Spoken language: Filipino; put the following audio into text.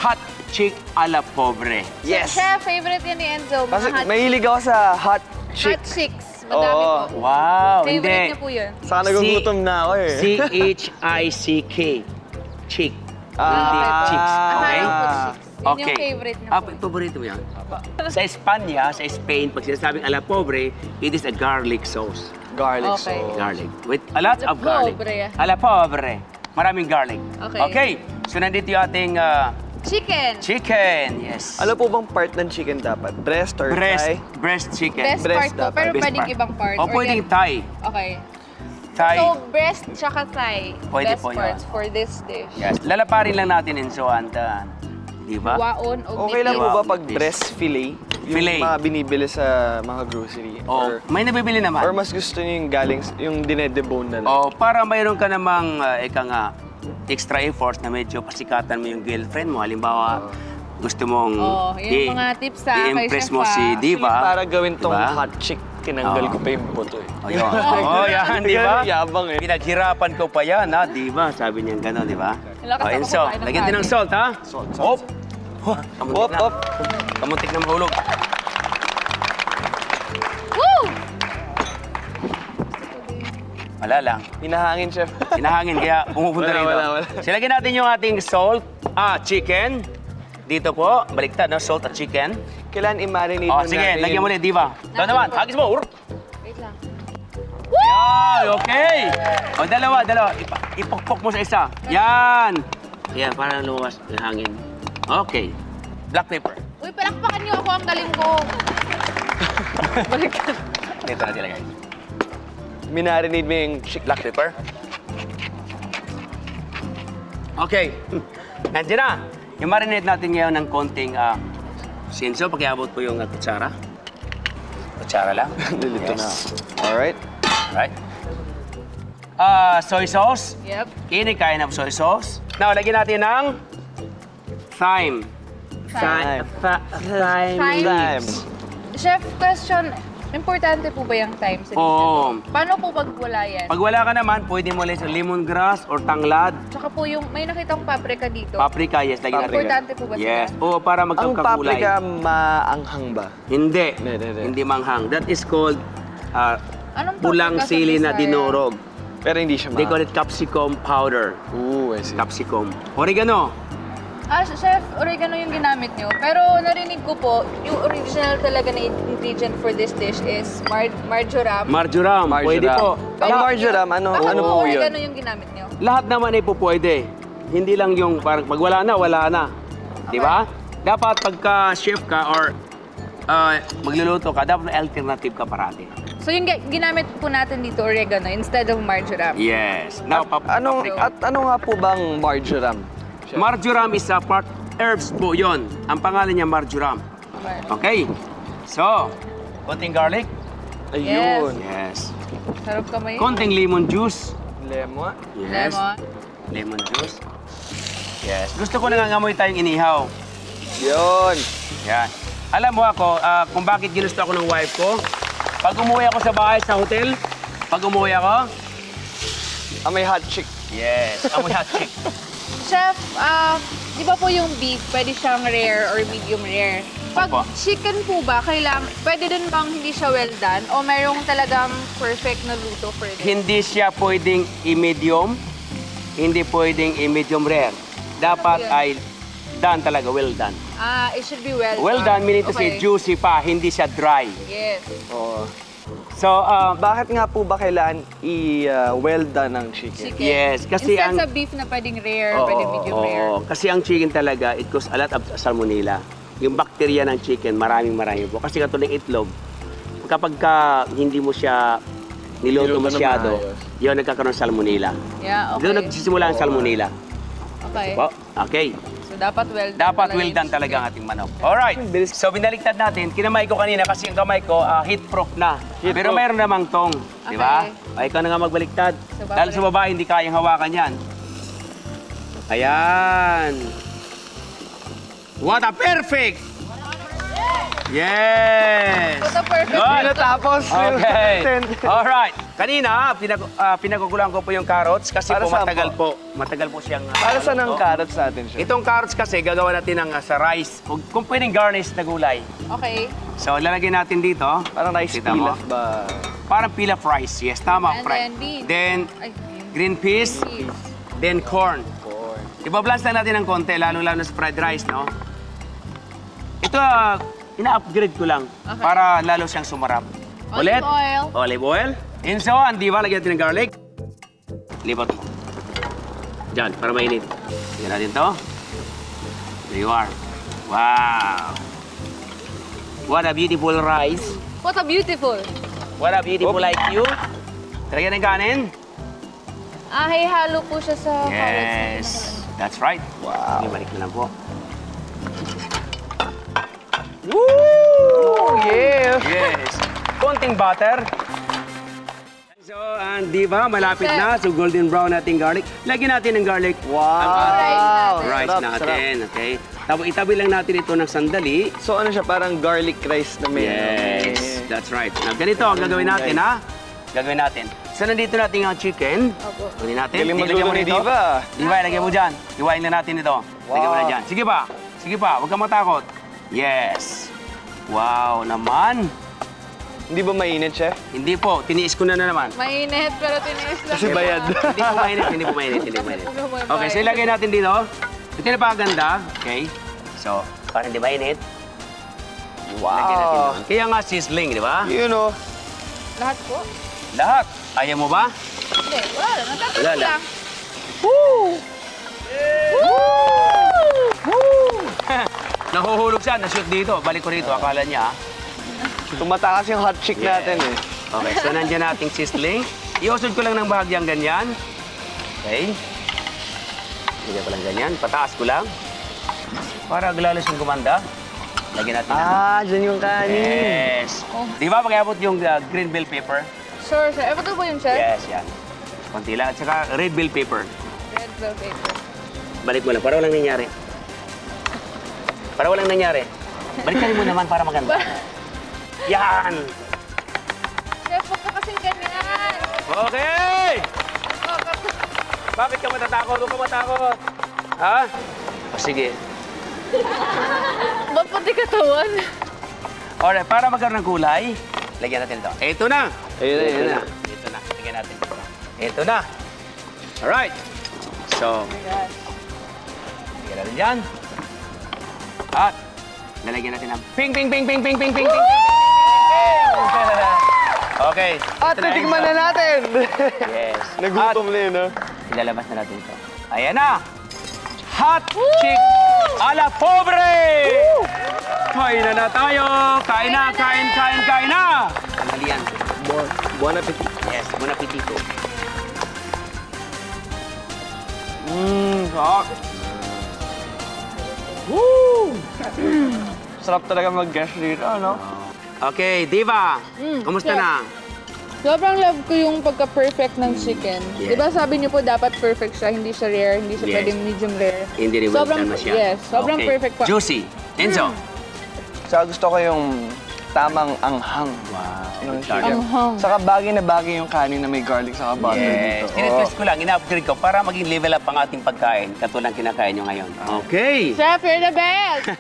hot chick a la pobre. Yes. Chef, favorite yan ni Enzo. Kasi Mga mahilig ako sa hot chick. hot chicks. Madami Oo. po. Wow, Favorite hindi. niya po yun. Saka nagugutom na ako eh. C-H-I-C-K. Chick. Hindi Ah. chicks. Akala Okay? ko chicks. Yun yung Okay. favorite niya po. Paborito mo yan? Sa Espanya, sa Spain, pag sinasabing a la pobre, it is a garlic sauce. Garlic Okay. sauce. Garlic. With a lot A la of garlic. pobre. A la pobre. Maraming garlic. Okay. So, nandito yung ating Chicken. chicken. Yes. Ano po bang part ng chicken dapat? Breast or thigh? Breast chicken. Best Breast part po, dapat. pero Best pwedeng part. ibang part. O, or pwedeng yan- thigh. Okay. Thigh. So, breast tsaka thigh. Pwede best po yan. parts for this dish. Yes. Lalaparin lang natin in Soanta. Di ba? Waon o Okay lang po ba Wow. pag breast fillet? Yung Fillet. mga binibili sa mga grocery? Oh, may nabibili naman. Or mas gusto niyo yung galing, yung dinedebone na lang? Oh, para mayroon ka namang extra efforts na medyo pasikatan mo yung girlfriend mo. Halimbawa, gusto mong Oh, yung mga tips sa kay i-impress Chef, mo si Diva. Para gawin tong Diba? hot chick, tinanggal Oo. ko pa yung buto eh. Oh, yun. Oh, yan, di ba? Yabang eh. Pinaghirapan ko pa yan, ha? Di ba? Sabi niya gano'n, di ba? Lakas Oh, ako Enzo, kumain ng lagyan din ng kanin. salt, ha? Salt, Hop! salt. Kamuntik Hop, na. hop. Kamuntik na mahulog. Woo! Wala lang. Hinahangin, chef. Hinahangin, kaya pumupunta Wala, rito. wala. So, lagyan natin yung ating salt, chicken. Dito po, baliktad, no? Salt at chicken. Kailan i-marinate Oh, mo sige, natin lagyan mo ulit, Diva. Ito naman, hagis mo. Wait lang. Yan, okay. O, dalawa. Ipokpok mo sa isa. Yan. Yan, parang lumas yung hangin. Okay. Black pepper. Uy, palakpakan niyo ako. Ang galing ko. Baliktad. Dito natin lagay. Minarinate mo yung chick. Black pepper. Okay. Nandiyan na. Yung marinate natin ngayon ng konting sinso. Pakiabot po yung kutsara. Kutsara lang. Nilito na. Yes. Alright. Right. Soy sauce. Yep. Any kind of soy sauce. Now, lagyan natin ng thyme. Thyme. Thyme. Thyme. Chef, question. Importante po ba yung time sa Oo. dito? Paano po pag wala yan? Pag wala ka naman, pwede mo ulit sa lemongrass or tanglad. Tsaka po yung, may nakitang paprika dito. Paprika, yes, lagyan natin. Importante po ba sila? Yes. Oo, para Ang magkakakulay. paprika maanghang ba? Hindi. Hindi. Hindi manghang. That is called Anong pulang paprika sa sili na Bisaya? dinurog. Pero hindi siya They call it capsicum powder. Ooh, I see. Capsicum. Oregano. Chef, oregano yung ginamit nyo. Pero narinig ko po, yung original talaga na ingredient for this dish is marjoram. Marjoram. Pwede po. Ang marjoram, ano Bakit po po oregano yun? yung ginamit nyo? Lahat naman ay po pwede. Hindi lang yung parang pag wala na, wala na. Di ba? Dapat pagka chef ka or magluluto ka, dapat may alternative ka parati. So yung ginamit po natin dito, oregano, instead of marjoram. Yes. Now, paprika. Ano nga po bang marjoram? Chef? Marjoram is a part herbs po yon. Ang pangalan niya marjoram. Okay. So, konting garlic. Ayun. Yes. Sarap kamay. Konting lemon juice. Lemon. Yes. Lemon. Lemon juice. Yes. Gusto ko nangangamoy tayong inihaw. Yun. Yan. Alam mo ako, kung bakit ginusto ako ng wife ko, pag umuwi ako sa bahay sa hotel, pag umuwi ako, May hot chick. yes, amoy hot chick. Chef, di ba po yung beef, pwede siyang rare or medium rare? Pag Opo. chicken po ba, pwede din bang hindi siya well done? O mayroong talagang perfect na luto for this? Hindi siya pwedeng i-medium, hindi pwedeng i-medium rare. Dapat Ano yun? ay done talaga, well done. It should be well done. Well done meaning to say Okay. juicy pa, hindi siya dry. Yes. Oo. So, Bakit nga po ba kailangan i-well done ng chicken? Chicken. Yes, kasi Instead ang- sa beef na pwedeng rare, Oo, pwede medium rare. oo, kasi ang chicken talaga, it causes a lot of salmonella. Yung bakterya ng chicken, marami po. Kasi katulad ng itlog, kapag hindi mo siya niluto Niluto na masyado, maayos. yun nagkakaroon ng salmonella. Yeah, okay. Doon nagsisimula ang salmonella. Okay. Po? Okay. So dapat well done. Dapat pala well yung done talaga ang ating manok. Alright. So binaliktad natin. Kinamay ko kanina kasi yung kamay ko heat-proof na. Heat-proof. Pero mayroon namang tong. Di ba? Okay. Ay, ikaw na nga magbaliktad. So, Dahil sa babae, hindi kayang hawakan yan. Ayan. What a perfect! Yes! Ito perfect. Good. Tapos, Okay. Alright. Kanina, pinagugulan ko po yung carrots kasi Para po saan matagal po siyang... Para saan ang ano, carrots natin, chef? Itong carrots kasi gagawa natin ng sa rice. Kung pwedeng garnish na gulay. Okay. So, lalagyan natin dito. Parang rice Kita mo? pilaf ba? Parang pilaf rice. Yes, tama. And Fry. then beans. Then, Ay, green peas. cheese. Then, corn. Corn. Ibablast lang natin ng konti, lalo-lalo sa fried rice, no? Ito, ina-upgrade ko lang Okay. para lalo siyang sumarap. Olive oil. Olive oil. Insoan, di ba? Lagyan natin ng garlic. Lipat mo. Diyan, para mainit. Lagyan natin to. There you are. Wow! What a beautiful rice. What a beautiful. What a beautiful like you. Lagyan ng kanin. Ay, halo po siya sa Yes. That's right. Wow. Okay, balik na lang po. Woo! Yeah! Yes. Konting butter. So, di ba, malapit na. So, golden brown nating garlic. Lagyan natin ng garlic. Wow! Rice Sarap, natin, okay? Tapos itabi lang natin ito ng sandali. So ano siya, parang garlic rice na may... Yes, that's right. Now, ganito ang gagawin natin, ha? Gagawin natin. So, nandito natin ang chicken. Opo. Kunin natin. Galing Ilagyan magluto mo ni rito. Diva. Diva, ilagay mo dyan. Iwain na natin ito. Ilagay mo na Wow. dyan. Sige pa. Sige pa. Huwag kang matakot. Yes. Wow naman. Hindi ba mainit, chef? Hindi po. Tiniis ko na naman. Mainit, pero tiniis lang. Kasi bayad. Hindi po mainit. Hindi po mainit. Hindi po mainit. Ano mo yung Okay, so bayad? ilagay natin dito. Ito na paganda. Okay. So, parang di mainit. Lagyan natin Wow! doon. Kaya nga sizzling, di ba? You know, Lahat po? Lahat. Ayaw mo ba? Hindi, wala lang. Wala Natatanong lang. lang. Nahuhulog siya. Na-shoot dito. Balik ko rito. Akala niya. tumatakas yung hot chick natin eh. Okay, so nandiyan nating sizzling. Iusod ko lang ng bahagyang ganyan. Okay. Lagyan ko lang ganyan. Pataas ko lang. Para lalo siyang gumanda. Lagyan natin ng... Dyan yung kanin. Yes. Oh. Di ba mag-abot yung green bell pepper? Sure, sir. Ito po yung chef? Yes, yan. Konti lang. At saka red bell pepper. Red bell paper. Balik mo lang. Para walang nangyari. Para walang nangyari. Balikan mo naman para maganda. Yan! Chef, huwag ka kasing ganyan. Okay! Bakit ka matatakot? Huwag ka matakot. Ha? O sige. Ba't pati katawan? Alright, para magkaroon ng kulay, lagyan natin ito. Ito na! Ayun na, ayun na. Ito na. Lagyan natin ito. Ito na. Alright. So, lagyan natin dyan. At, nalagyan natin ng ping, ping, ping, ping, ping, ping, ping, ping, ping. Okay. At ito na, titikman Enzo. na natin! Yes. Nagutom na yun, no? Ilalabas na natin ito. Ayan na! Hot chick a la pobre! Kain na tayo! Kain na, kain, kain, kain na! Tanghalian. Buon appetit. Yes, bon appetito. Sarap. Woo! Sarap talaga mag-guest dito, ano? Okay, Diva. Kumusta yeah. na? Sobrang love ko yung pagka-perfect ng chicken. Yeah. Di ba sabi niyo po dapat perfect siya, hindi siya rare, hindi siya Yes. pwedeng medium rare. Hindi rin well done siya. Yes, sobrang Okay. perfect po. Juicy. Enzo. Saka gusto ko yung tamang anghang. Wow. Ng Sarap. chicken. Anghang. Saka bagay na bagay yung kanin na may garlic saka butter Yes. dito. Tinitwist ko lang, ina-upgrade ko para maging level up ang ating pagkain katulad kinakain nyo ngayon. Okay. Chef, you're the best!